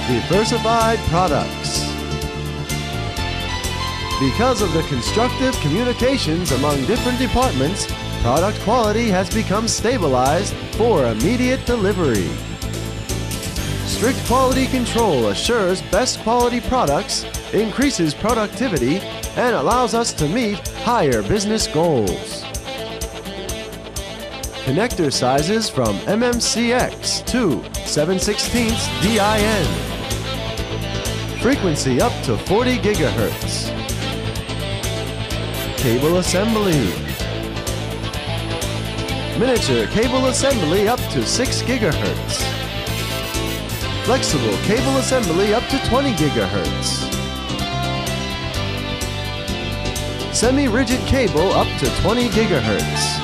Diversified products. Because of the constructive communications among different departments, product quality has become stabilized for immediate delivery. Strict quality control assures best quality products, increases productivity, and allows us to meet higher business goals. Connector sizes from MMCX to 7/16 DIN. Frequency up to 40 GHz. Cable assembly. Miniature cable assembly up to 6 GHz. Flexible cable assembly up to 20 GHz. Semi-rigid cable up to 20 GHz.